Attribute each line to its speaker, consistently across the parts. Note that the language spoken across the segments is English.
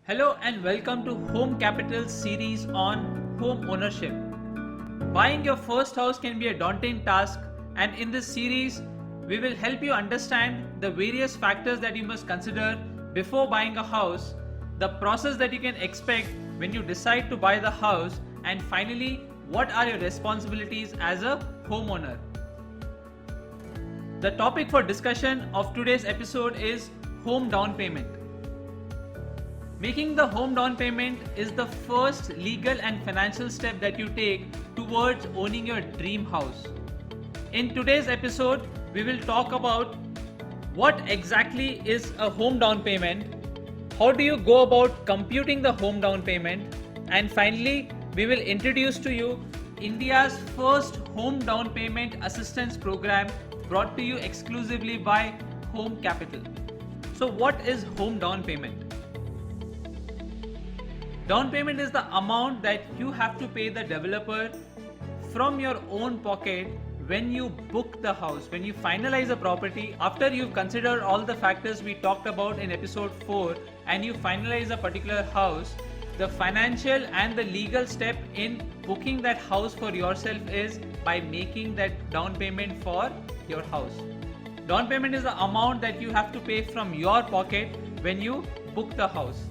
Speaker 1: Hello and welcome to Home Capital's series on home ownership. Buying your first house can be a daunting task, and in this series, we will help you understand the various factors that you must consider before buying a house, the process that you can expect when you decide to buy the house, and finally, what are your responsibilities as a homeowner. The topic for discussion of today's episode is home down payment. Making the home down payment is the first legal and financial step that you take towards owning your dream house. In today's episode, we will talk about what exactly is a home down payment, how do you go about computing the home down payment, and finally, we will introduce to you India's first home down payment assistance program brought to you exclusively by Home Capital. So what is home down payment? Down payment is the amount that you have to pay the developer from your own pocket when you book the house, when you finalize a property, after you've considered all the factors we talked about in episode 4 and you finalize a particular house. The financial and the legal step in booking that house for yourself is by making that down payment for your house. Down payment is the amount that you have to pay from your pocket when you book the house.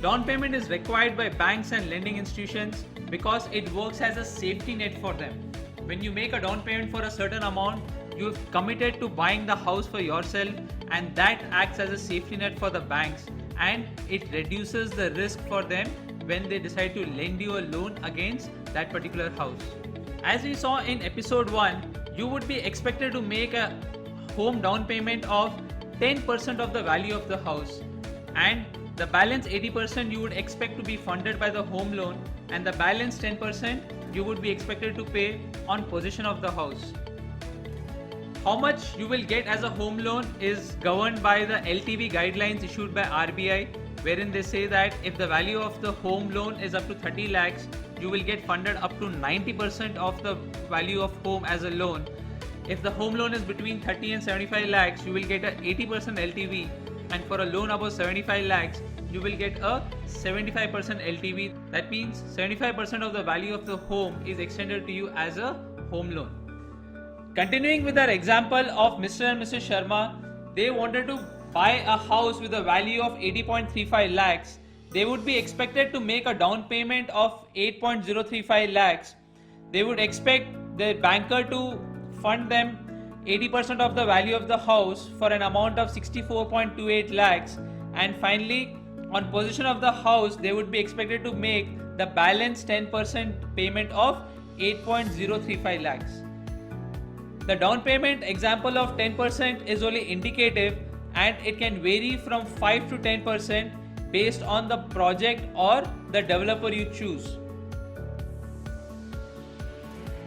Speaker 1: Down payment is required by banks and lending institutions because it works as a safety net for them. When you make a down payment for a certain amount, you've committed to buying the house for yourself, and that acts as a safety net for the banks, and it reduces the risk for them when they decide to lend you a loan against that particular house. As we saw in episode 1, you would be expected to make a home down payment of 10% of the value of the house, and the balance 80% you would expect to be funded by the home loan, and the balance 10% you would be expected to pay on possession of the house. How much you will get as a home loan is governed by the LTV guidelines issued by RBI, wherein they say that if the value of the home loan is up to 30 lakhs, you will get funded up to 90% of the value of home as a loan. If the home loan is between 30 and 75 lakhs, you will get a 80% LTV, and for a loan above 75 lakhs, you will get a 75% LTV. That means 75% of the value of the home is extended to you as a home loan. Continuing with our example of Mr. and Mrs. Sharma, they wanted to buy a house with a value of 80.35 lakhs. They would be expected to make a down payment of 8.035 lakhs. They would expect the banker to fund them 80% of the value of the house for an amount of 64.28 lakhs, and finally on possession of the house they would be expected to make the balance 10% payment of 8.035 lakhs. The down payment example of 10% is only indicative, and it can vary from 5 to 10% based on the project or the developer you choose.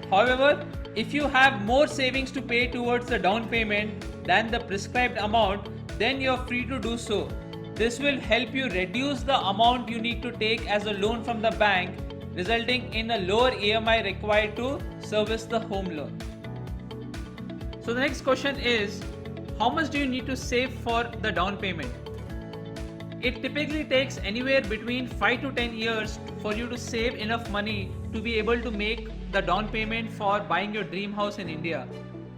Speaker 1: However, if you have more savings to pay towards the down payment than the prescribed amount, then you are free to do so. This will help you reduce the amount you need to take as a loan from the bank, resulting in a lower EMI required to service the home loan. So the next question is, how much do you need to save for the down payment? It typically takes anywhere between 5 to 10 years for you to save enough money to be able to make the down payment for buying your dream house in India.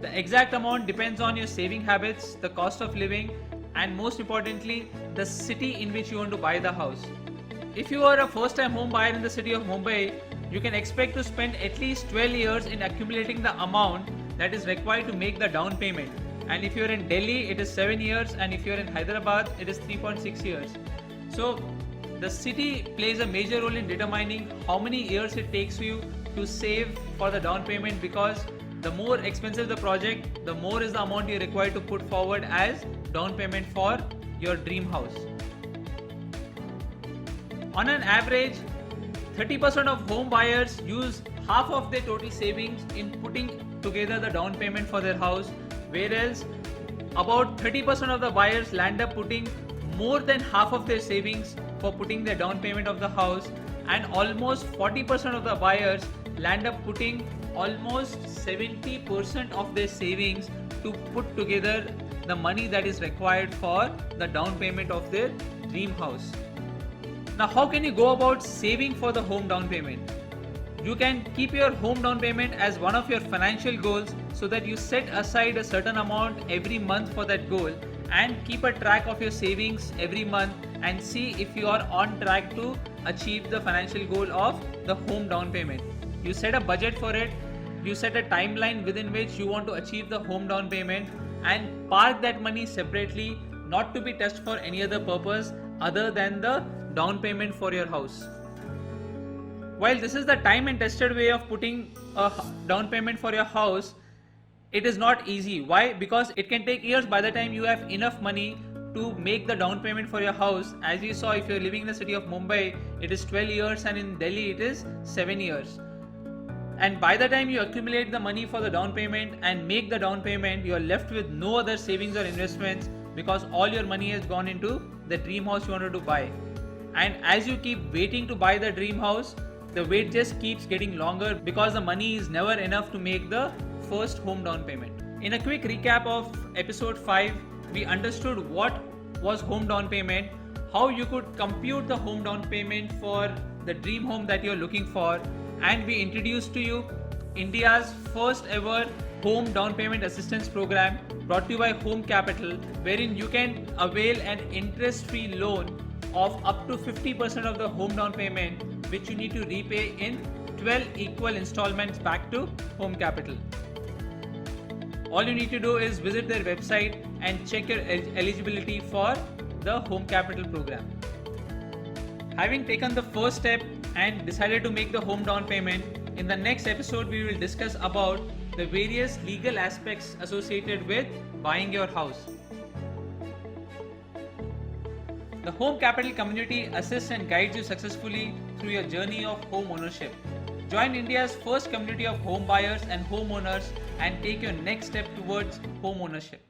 Speaker 1: The exact amount depends on your saving habits, the cost of living, and most importantly, the city in which you want to buy the house. If you are a first-time home buyer in the city of Mumbai, you can expect to spend at least 12 years in accumulating the amount that is required to make the down payment. And if you are in Delhi, it is 7 years, and if you are in Hyderabad, it is 3.6 years. So the city plays a major role in determining how many years it takes you to save for the down payment, because the more expensive the project, the more is the amount you require to put forward as down payment for your dream house. On an average, 30% of home buyers use half of their total savings in putting together the down payment for their house, whereas about 30% of the buyers land up putting more than half of their savings for putting their down payment of the house, and almost 40% of the buyers land up putting almost 70% of their savings to put together the money that is required for the down payment of their dream house. Now, how can you go about saving for the home down payment? You can keep your home down payment as one of your financial goals so that you set aside a certain amount every month for that goal and keep a track of your savings every month and see if you are on track to achieve the financial goal of the home down payment. You set a budget for it, you set a timeline within which you want to achieve the home down payment and park that money separately, not to be touched for any other purpose other than the down payment for your house. While this is the time and tested way of putting a down payment for your house, it is not easy. Why? Because it can take years by the time you have enough money to make the down payment for your house. As you saw, if you're living in the city of Mumbai, it is 12 years and in Delhi it is 7 years. And by the time you accumulate the money for the down payment and make the down payment, you are left with no other savings or investments because all your money has gone into the dream house you wanted to buy. And as you keep waiting to buy the dream house, the wait just keeps getting longer because the money is never enough to make the first home down payment. In a quick recap of episode 5, we understood what was home down payment, how you could compute the home down payment for the dream home that you're looking for, and we introduced to you India's first ever home down payment assistance program brought to you by Home Capital, wherein you can avail an interest-free loan of up to 50% of the home down payment, which you need to repay in 12 equal installments back to Home Capital. All you need to do is visit their website and check your eligibility for the Home Capital program. Having taken the first step and decided to make the home down payment, in the next episode we will discuss about the various legal aspects associated with buying your house. The Home Capital community assists and guides you successfully through your journey of home ownership. Join India's first community of home buyers and homeowners and take your next step towards home ownership.